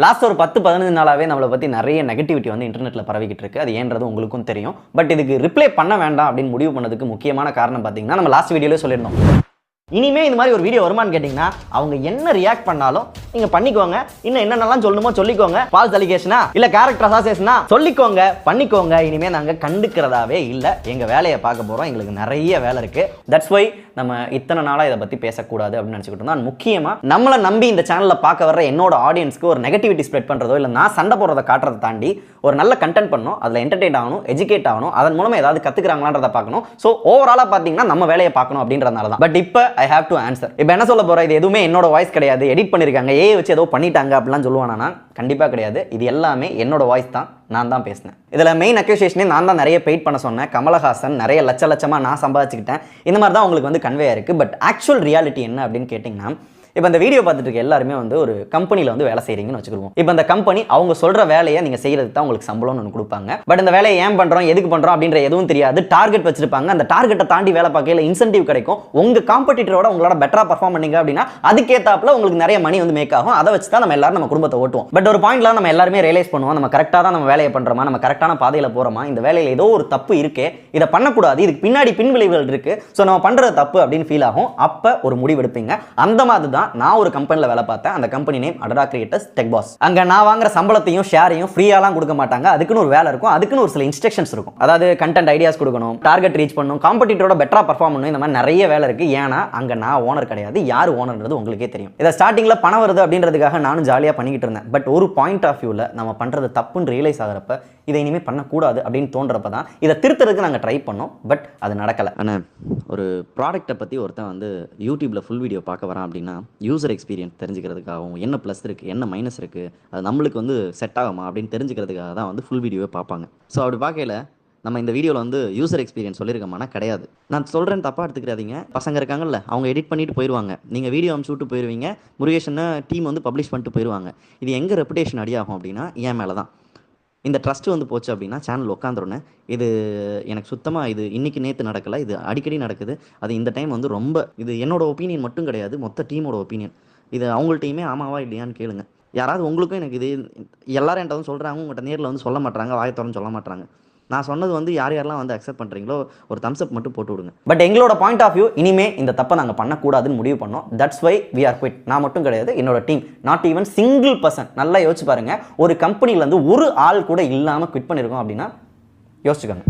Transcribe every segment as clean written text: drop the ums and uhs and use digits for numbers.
Last ஒரு 10-15 நாளாவே நம்மளை பற்றி நிறைய நெகட்டிவிட்டி வந்து இன்டர்நெட்டில் பரவிக்கிட்டு இருக்கு. அது ஏன்றது உங்களுக்கும் தெரியும். பட் இதுக்கு ரிப்ளை பண்ண வேண்டாம் அப்படின்னு முடிவு பண்ணதுக்கு முக்கியமான காரணம் பார்த்தீங்கன்னா, நம்ம லாஸ்ட் வீடியோலேயே சொல்லியிருந்தோம். இனிமே இந்த மாதிரி ஒரு வீடியோ வருமானு கேட்டிங்கன்னா, அவங்க என்ன ரியாக்ட் பண்ணாலும் நீங்கள் பண்ணிக்கோங்க. இன்னும் என்னென்னலாம் சொல்லணுமோ சொல்லிக்கோங்க. ஃபால்ஸ் அலிகேஷனா இல்லை கேரக்டர் அசாசியேஷனா சொல்லிக்கோங்க, பண்ணிக்கோங்க. இனிமேல் நாங்கள் கண்டுக்கிறதாவே இல்லை. எங்கள் வேலையை பார்க்க போகிறோம். எங்களுக்கு நிறைய வேலை இருக்குது. தட்ஸ் வை நம்ம இத்தனை நாளாக இதை பற்றி பேசக்கூடாது அப்படின்னு நினச்சிக்கிட்டு இருந்தோம். முக்கியமாக நம்மளை நம்பி இந்த சேனலில் பார்க்க வர்ற என்னோட ஆடியன்ஸ்க்கு ஒரு நெகட்டிவிட்டி ஸ்ப்ரெட் பண்ணுறதோ இல்லை நான் சண்டை போடுறதை காட்டுறதை தாண்டி ஒரு நல்ல கண்டென்ட் பண்ணணும், அதில் என்டர்டெயின் ஆகணும், எஜுகேட் ஆகணும், அதன் மூலமாக ஏதாவது கற்றுக்கிறாங்களான்றதை பார்க்கணும். ஸோ ஓவராலாக பார்த்தீங்கன்னா நம்ம வேலையை பார்க்கணும் அப்படின்றதுனால தான். பட் இப்போ ஐ ஹேவ் டு ஆன்சர். இப்போ என்ன சொல்ல போகிறேன், இது எதுவுமே என்னோட வாய்ஸ் கிடையாது, எடிட் பண்ணியிருக்காங்க, ஏஐ வச்சு ஏதோ பண்ணிட்டாங்க அப்படிலாம் சொல்லுவானா? கண்டிப்பாக கிடையாது. இது எல்லாமே என்னோட வாய்ஸ் தான், நான் தான் பேசினேன். இதில் மெயின் அக்யூசேஷனே நான் தான் நிறைய பெயிட் பண்ண சொன்னேன். கமலஹாசன் நிறைய லட்சமாக நான் சம்பாதிச்சுக்கிட்டேன், இந்த மாதிரி தான் உங்களுக்கு வந்து கன்வே ஆயிருக்கு. பட் ஆக்சுவல் ரியாலிட்டி என்ன அப்படின்னு கேட்டிங்கன்னா, இப்போ இந்த வீடியோ பார்த்துட்டு இருக்க எல்லாருமே வந்து ஒரு கம்பெனியில் வந்து வேலை செய்கிறீங்கன்னு வச்சுக்கிடுவோம். இப்போ இந்த கம்பெனி அவங்க சொல்கிற வேலையை நீங்கள் செய்கிறது தான் உங்களுக்கு சம்பளம்னு ஒன்று கொடுப்பாங்க. பட் இந்த வேலையை ஏன் பண்ணுறோம், எதுக்கு பண்ணுறோம் அப்படின்ற எதுவும் தெரியாது. டார்கெட் வச்சிருப்பாங்க. அந்த டார்கெட்டை தாண்டி வேலை பார்க்கல இன்சென்டிவ் கிடைக்கும். உங்கள் காம்படிட்டரோட உங்களோட பெட்டராக பர்ஃபார்ம் பண்ணீங்க அப்படின்னா அதுக்கேற்றாப்புல உங்களுக்கு நிறைய மணி வந்து மேக் ஆகும். அதை வச்சு தான் நம்ம எல்லாரும் நம்ம குடும்பத்தை ஓட்டுவோம். பட் ஒரு பாயிண்ட்ல நம்ம எல்லாருமே ரியலைஸ் பண்ணுவோம், நம்ம கரெக்டாக தான் நம்ம வேலையை பண்ணுறோமா, நம்ம கரெக்டான பாதையில் போகிறோமா, இந்த வேலையில் ஏதோ ஒரு தப்பு இருக்கே, இதை பண்ணக்கூடாது, இதுக்கு பின்னாடி பின் விளைவுகள் இருக்குது, ஸோ நம்ம பண்ணுறது தப்பு அப்படின்னு ஃபீல் ஆகும். அப்போ ஒரு முடிவு எடுப்பீங்க. அந்த மாதிரி தான் நான் ஒரு கம்பெனியில் வேலை பார்த்தேன். அந்த கம்பெனி நேம் அடடா கிரியேட்டர்ஸ் டெக் பாஸ். அங்க நான் வாங்குற சம்பளத்தையும் ஷேரையும் ஃப்ரீயாலாம் கொடுக்க மாட்டாங்க. அதுக்குன்னு ஒரு வேலை இருக்கும், அதுக்குன்னு ஒரு சில இன்ஸ்ட்ரக்ஷன்ஸ் இருக்கும். அதாவது கண்டென்ட் ஐடியாஸ் கொடுக்கணும், டார்கெட் ரீச் பண்ணணும், காம்படிட்டரோட பெட்டரா பர்ஃபார்ம் பண்ணணும், இந்த மாதிரி நிறைய வேலை இருக்கு. ஏன்னா அங்க நான் ஓனர் கிடையாது. யார் ஓனர்ன்றது உங்களுக்கே தெரியும். இதை ஸ்டார்டிங்ல பணம் வருது அப்படின்றதுக்காக நானும் ஜாலியா பண்ணிக்கிட்டு இருந்தேன். பட் ஒரு பாயிண்ட் ஆஃப் வியூல நம்ம பண்றது தப்புன்னு ரியலைஸ் ஆகிறப்ப இதை இனிமேல் பண்ணக்கூடாது அப்படின்னு தோன்றப்ப தான் இதை திருத்துறதுக்கு நாங்கள் ட்ரை பண்ணோம். பட் அது நடக்கலை. ஆனால் ஒரு ப்ராடக்ட்டை பற்றி ஒருத்தன் வந்து யூடியூப்பில் ஃபுல் வீடியோ பார்க்க வரான் அப்படின்னா யூசர் எக்ஸ்பீரியன்ஸ் தெரிஞ்சுக்கிறதுக்காகவும் என்ன ப்ளஸ் இருக்குது என்ன மைனஸ் இருக்குது அது நம்மளுக்கு வந்து செட் ஆகுமா அப்படின்னு தெரிஞ்சுக்கிறதுக்காக தான் வந்து ஃபுல் வீடியோவே பார்ப்பாங்க. ஸோ அப்படி பார்க்கல நம்ம இந்த வீடியோவில் வந்து யூசர் எக்ஸ்பீரியன்ஸ் சொல்லியிருக்கோம்னா கிடையாது. நான் சொல்கிறேன், தப்பாக எடுத்துக்கிறாதீங்க. பசங்க இருக்காங்கல்ல, அவங்க எடிட் பண்ணிட்டு போயிடுவாங்க, நீங்கள் வீடியோ அனுப்பிச்சு விட்டு போயிடுவீங்க, முருகேஷன் டீம் வந்து பப்ளிஷ் பண்ணிட்டு போயிடுவாங்க. இது எங்கே ரெப்புடேஷன் அடியாகும் அப்படின்னா என் மேலே தான். இந்த ட்ரஸ்ட்டு வந்து போச்சு அப்படின்னா சேனல் உட்காந்துருன்னு இது எனக்கு சுத்தமாக இது இன்றைக்கி நேற்று நடக்கலை, இது அடிக்கடி நடக்குது. அது இந்த டைம் வந்து ரொம்ப இது என்னோட ஒப்பீனியன் மட்டும் கிடையாது, மொத்த டீமோட ஒப்பீனியன். இது அவங்கள்ட்டையுமே ஆமாவா இல்லையான்னு கேளுங்க. யாராவது உங்களுக்கும் எனக்கு இது எல்லாரும் என்கிட்ட வந்து சொல்கிறாங்க, உங்கள்கிட்ட நேரில் வந்து சொல்ல மாட்டாங்க, வாயத்தோரன்னு சொல்ல மாட்டாங்க. நான் சொன்னது வந்து யார் யாரெல்லாம் வந்து அக்செப்ட் பண்ணுறீங்களோ ஒரு தம்ஸ் அப் மட்டும் போட்டு விடுங்க. பட் எங்களோட பாயிண்ட் ஆஃப் வியூ இனிமே இந்த தப்பை நாங்கள் பண்ணக்கூடாதுன்னு முடிவு பண்ணோம். That's why we are quit. நான் மட்டும் கிடையாது, என்னோட team, not even single person. நல்லா யோசிச்சு பாருங்க, ஒரு கம்பெனிலேருந்து ஒரு ஆள் கூட இல்லாமல் குவிட் பண்ணியிருக்கோம் அப்படின்னா யோசிச்சுக்கோங்க.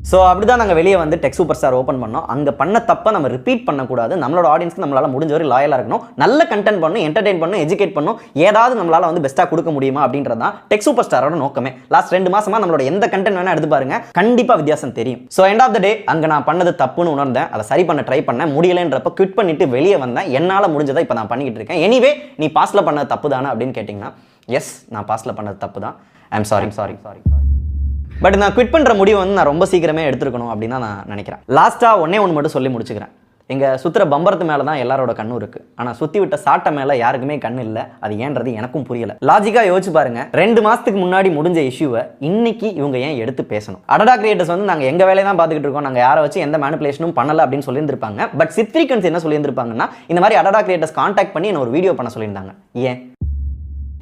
ஸோ அப்படி தான் நாங்கள் வெளியே வந்து டெக் சூப்பர் ஸ்டார் ஓப்பன் பண்ணோம். அங்கே பண்ண தப்பை நம்ம ரிப்பீட் பண்ணக்கூடாது. நம்மளோட ஆடியன்ஸ்க்கு நம்மளால் முடிஞ்ச வரை லாயலாக இருக்கணும், நல்ல கண்டென்ட் பண்ணணும், என்டர்டெயின் பண்ணணும், எஜுகேட் பண்ணணும், ஏதாவது நம்மளால் வந்து பெஸ்ட்டாக கொடுக்க முடியுமா அப்படின்றது தான் டெக் சூப்பர் ஸ்டாரோட நோக்கமே. லாஸ்ட் 2 மாசமாக நம்மளோட எந்த கண்டென்ட் வேணால் எடுத்து பாருங்க, கண்டிப்பாக வித்தியாசம் தெரியும். ஸோ எண்ட் ஆஃப் த டே அங்கே நான் பண்ணது தப்புன்னு உணர்ந்தேன், அதை சரி பண்ண ட்ரை பண்ணேன், முடியலைன்றப்ப குவிட் பண்ணிட்டு வெளியே வந்தேன். என்னால் முடிஞ்சதை இப்போ நான் பண்ணிக்கிட்டு இருக்கேன். எனிவே நீ பாஸ்ட்டில் பண்ணது தப்பு தானே அப்படின்னு கேட்டிங்கன்னா, எஸ் நான் பாஸ்ட்டில் பண்ணது தப்பு தான். I'm sorry. பட் நான் குவிட் பண்ணுற முடிவு வந்து நான் ரொம்ப சீக்கிரமே எடுத்துருக்கணும் அப்படின்னு நான் நினைக்கிறேன். லாஸ்ட்டாக ஒன்று மட்டும் சொல்லி முடிச்சுக்கிறேன். எங்கள் சுற்றுற பம்பரத்து மேலே தான் எல்லாரோட கண்ணும் இருக்குது, ஆனால் சுற்றி விட்ட சாட்டை மேலே யாருக்குமே கண் இல்லை. அது ஏன்றது எனக்கும் புரியலை. லாஜிக்காக யோசிச்சு பாருங்க, 2 மாதத்துக்கு முன்னாடி முடிஞ்ச இஷ்யூவை இன்னைக்கு இவங்க ஏன் எடுத்து பேசணும்? அடடா கிரியேட்டர்ஸ் வந்து நாங்கள் எங்கள் வேலையை தான் பார்த்துக்கிட்டு இருக்கோம், நாங்கள் யாரை வச்சு எந்த மேனிபுலேஷனும் பண்ணலை அப்படின்னு சொல்லியிருந்திருப்பாங்க. பட் சித்ரிகன்ஸ் என்ன சொல்லியிருந்திருப்பாங்கன்னா, இந்த மாதிரி அடடா கிரியேட்டர்ஸ் கான்டாக்ட் பண்ணி என்ன ஒரு வீடியோ பண்ண சொல்லியிருந்தாங்க. ஏன்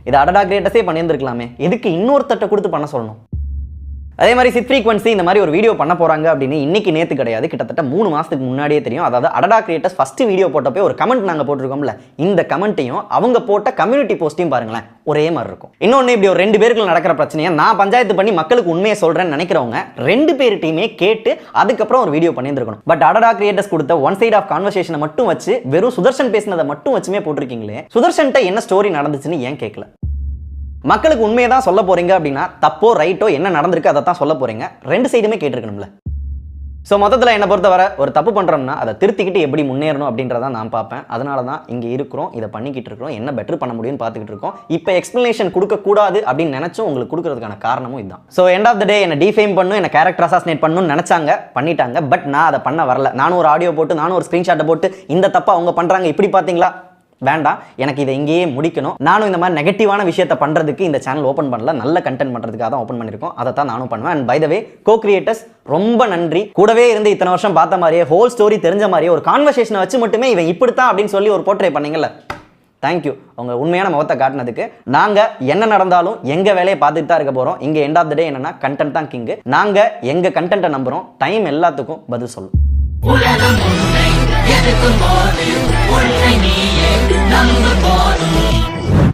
இது அடடா கிரியேட்டர்ஸே பண்ணியிருந்திருக்கலாமே, எதுக்கு இன்னொருத்தட்ட கொடுத்து பண்ண சொல்லணும்? அதே மாதிரி சித் ஃப்ரீக்வன்சி இந்த மாதிரி ஒரு வீடியோ பண்ண போறாங்க அப்படின்னு இன்னைக்கு நேற்று கிடையாது, கிட்டத்தட்ட 3 மாதத்துக்கு முன்னாடியே தெரியும். அதாவது அடடா கிரியேட்டர்ஸ் ஃபர்ஸ்ட் வீடியோ போட்டப்போ ஒரு கமெண்ட் நாங்கள் போட்டிருக்கோம்ல, இந்த கமெண்ட்டையும் அவங்க போட்ட கம்யூனிட்டி போஸ்ட்டையும் பாருங்களேன், ஒரே மாதிரி இருக்கும். இன்னொன்று, இப்படி ஒரு 2 பேருக்கு நடக்கிற பிரச்சனையை நான் பஞ்சாயத்து பண்ணி மக்களுக்கு உண்மையை சொல்றேன்னு நினைக்கிறவங்க 2 பேர்ட்டையுமே கேட்டு அதுக்கப்புறம் ஒரு வீடியோ பண்ணியிருந்திருக்கணும். பட் அடடா கிரியேட்டர்ஸ் கொடுத்த ஒன் சைட் ஆஃப் கான்வர்சேஷனை மட்டும் வச்சு வெறும் சுதர்ஷன் பேசினதை மட்டும் வச்சுமே போட்டிருக்கீங்களே, சுதர்ஷன்ட்ட என்ன ஸ்டோரி நடந்துச்சுன்னு ஏன் கேட்கல? மக்களுக்கு உண்மையை தான் சொல்ல போறீங்க அப்படின்னா தப்போ ரைட்டோ என்ன நடந்திருக்கு அதை தான் சொல்ல போறீங்க. 2 சைடுமே கேட்டிருக்கணும்ல. ஸோ மொத்தத்தில் என்னை பொறுத்தவரை ஒரு தப்பு பண்ணுறோம்னா அதை திருத்திக்கிட்டு எப்படி முன்னேறணும் அப்படின்றத நான் பார்ப்பேன். அதனால தான் இங்கே இருக்கிறோம், இதை பண்ணிக்கிட்டு இருக்கிறோம், என்ன பெட்டர் பண்ண முடியும்னு பார்த்துக்கிட்டு இருக்கோம். இப்போ எக்ஸ்பிளனேஷன் கொடுக்கக்கூடாது அப்படின்னு நினச்சும் உங்களுக்கு கொடுக்கறதுக்கான காரணமும் இதுதான். ஸோ எண்ட் ஆஃப் த டே என்ன டிஃபேம் பண்ணும், என்ன கேரக்டர் அசாசினேட் பண்ணணும்னு நினச்சாங்க, பண்ணிட்டாங்க. பட் நான் அதை பண்ண வரல. நானும் ஒரு ஆடியோ போட்டு, நானும் ஒரு ஸ்க்ரீன்ஷாட்டை போட்டு இந்த தப்பை அவங்க பண்ணுறாங்க இப்படி பார்த்தீங்களா, வேண்டாம், எனக்கு இதை இங்கேயே முடிக்கணும். நானும் இந்த மாதிரி நெகட்டிவான விஷயத்தை பண்ணுறதுக்கு இந்த சேனல் ஓப்பன் பண்ணல, நல்ல கண்டென்ட் பண்ணுறதுக்காக தான் ஓப்பன் பண்ணியிருக்கோம். அதை தான் நானும் பண்ணுவேன். And by the way co creators ரொம்ப நன்றி. கூடவே இருந்து இத்தனை வருஷம் பார்த்த மாதிரியே ஹோல் ஸ்டோரி தெரிஞ்ச மாதிரியே ஒரு கான்வர்சேஷனை வச்சு மட்டுமே இவன் இப்படித்தான் அப்படின்னு சொல்லி ஒரு போர்ட்ரே பண்ணீங்கல்ல, தேங்க்யூ உங்கள் உண்மையான முகத்தை காட்டினதுக்கு. நாங்கள் என்ன நடந்தாலும் எங்கள் வேலையை பார்த்துட்டு தான் இருக்க போகிறோம். இங்கே எண்ட் ஆஃப் த டே என்னன்னா கண்டென்ட் தான் கிங்கு. நாங்கள் எங்கள் கண்டென்ட்டை நம்புகிறோம். டைம் எல்லாத்துக்கும் பதில் சொல்லும்.